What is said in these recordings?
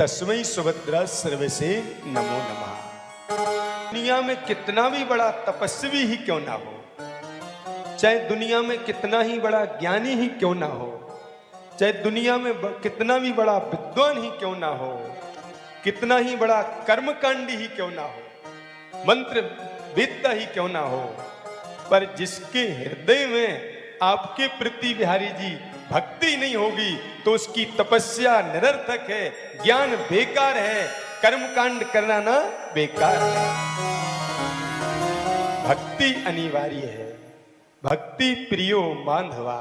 तस्मै सुभद्रा सर्वसे नमो नमः। दुनिया में कितना भी बड़ा तपस्वी ही क्यों ना हो, चाहे दुनिया में कितना ही बड़ा ज्ञानी ही क्यों ना हो, चाहे दुनिया में कितना भी बड़ा विद्वान ही क्यों ना हो, कितना ही बड़ा कर्मकांडी ही क्यों ना हो, मंत्र वेत्ता ही क्यों ना हो, पर जिसके हृदय में आपके प्रति बिहारी जी भक्ति नहीं होगी तो उसकी तपस्या निरर्थक है, ज्ञान बेकार है, कर्मकांड करना ना बेकार है। भक्ति अनिवार्य है, भक्ति प्रियो माधवा।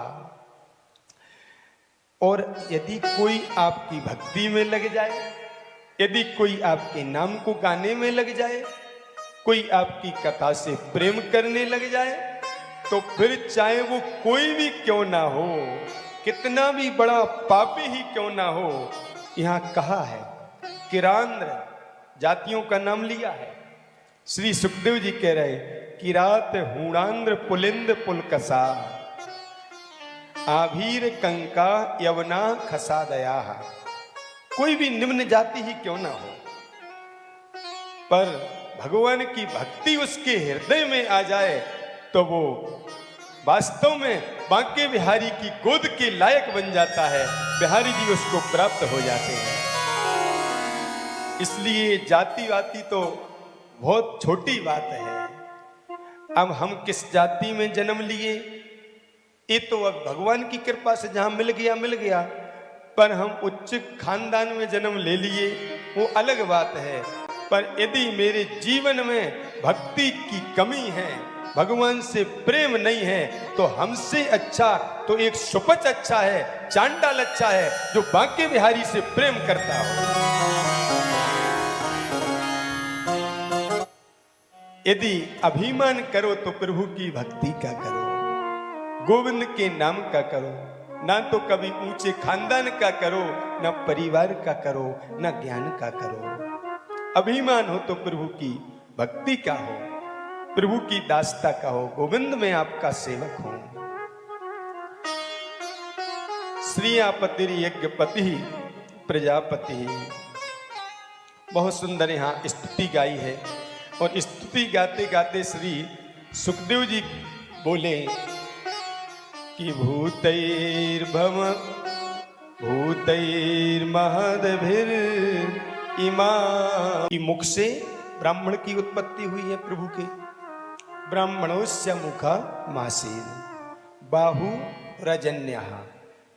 और यदि कोई आपकी भक्ति में लग जाए, यदि कोई आपके नाम को गाने में लग जाए, कोई आपकी कथा से प्रेम करने लग जाए, तो फिर चाहे वो कोई भी क्यों ना हो, कितना भी बड़ा पापी ही क्यों ना हो, यहां कहा है किरांद्र जातियों का नाम लिया है। श्री सुखदेव जी कह रहे किरात हूणांद्र पुलिंद पुलकसा आभीर कंका यवना खसा दया। कोई भी निम्न जाति ही क्यों ना हो, पर भगवान की भक्ति उसके हृदय में आ जाए तो वो वास्तव में बांके बिहारी की गोद के लायक बन जाता है, बिहारी जी उसको प्राप्त हो जाते हैं। इसलिए जाति वाति तो बहुत छोटी बात है। अब हम किस जाति में जन्म लिए, ये तो अब भगवान की कृपा से जहां मिल गया, पर हम उच्च खानदान में जन्म ले लिए वो अलग बात है। पर यदि मेरे जीवन में भक्ति की कमी है, भगवान से प्रेम नहीं है, तो हमसे अच्छा तो एक सुपच अच्छा है, चांडाल अच्छा है, जो बांके बिहारी से प्रेम करता हो। यदि अभिमान करो तो प्रभु की भक्ति का करो, गोविंद के नाम का करो, ना तो कभी ऊंचे खानदान का करो, ना परिवार का करो, ना ज्ञान का करो। अभिमान हो तो प्रभु की भक्ति का हो, प्रभु की दासता का हो, गोविंद में आपका सेवक हो। श्रीयापति यज्ञपति प्रजापति, बहुत सुंदर यहाँ स्तुति गाई है। और स्तुति गाते गाते श्री सुखदेव जी बोले कि भूतैर्भव भूतैर्महद्भिर इमा। मुख से ब्राह्मण की उत्पत्ति हुई है प्रभु के, ब्राह्मणोस्य मुखा मासीन बाहु रजन्यः।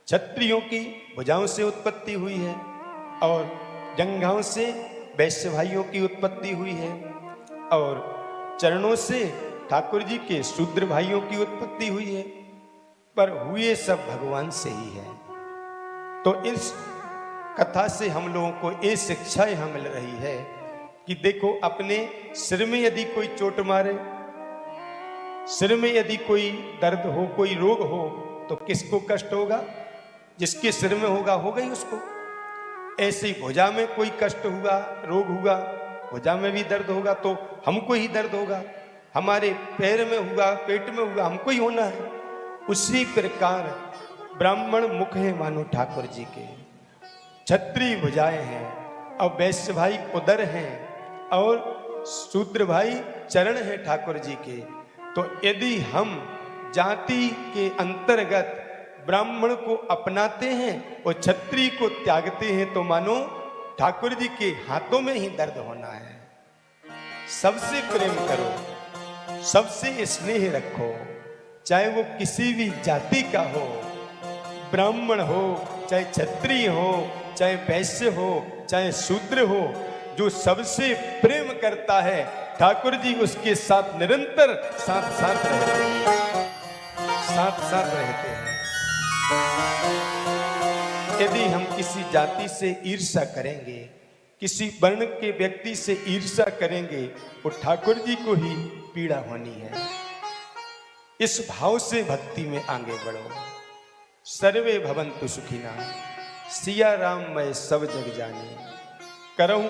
क्षत्रियों की भुजाओं से उत्पत्ति हुई है और जंघाओं से वैश्य भाइयों की उत्पत्ति हुई है और चरणों से ठाकुर जी के शूद्र भाइयों की उत्पत्ति हुई है, पर हुए सब भगवान से ही है। तो इस कथा से हम लोगों को ये शिक्षा यहाँ मिल रही है कि देखो, अपने सिर में यदि कोई चोट मारे, सिर में यदि कोई दर्द हो, कोई रोग हो, तो किसको कष्ट होगा? जिसके सिर में होगा ही उसको। ऐसे ही भुजा में कोई कष्ट हुआ, रोग हुआ, भुजा में भी दर्द होगा तो हमको ही दर्द होगा। हमारे पैर में हुआ, पेट में हुआ, हमको ही होना है। उसी प्रकार ब्राह्मण मुख है मानो ठाकुर जी के, क्षत्रिय भुजाएं हैं और वैश्य भाई उदर हैं और शूद्र भाई चरण हैं ठाकुर जी के। तो यदि हम जाति के अंतर्गत ब्राह्मण को अपनाते हैं और क्षत्रिय को त्यागते हैं, तो मानो ठाकुर जी के हाथों में ही दर्द होना है। सबसे प्रेम करो, सबसे स्नेह रखो, चाहे वो किसी भी जाति का हो, ब्राह्मण हो, चाहे क्षत्रिय हो, चाहे वैश्य हो, चाहे शूद्र हो, जो सबसे प्रेम करता है ठाकुर जी उसके साथ निरंतर साथ रहते हैं। यदि हम किसी जाति से ईर्ष्या करेंगे, किसी वर्ण के व्यक्ति से ईर्ष्या करेंगे, वो ठाकुर जी को ही पीड़ा होनी है। इस भाव से भक्ति में आगे बढ़ो। सर्वे भवन्तु सुखिनः। सिया राम मैं सब जग जानी करहूं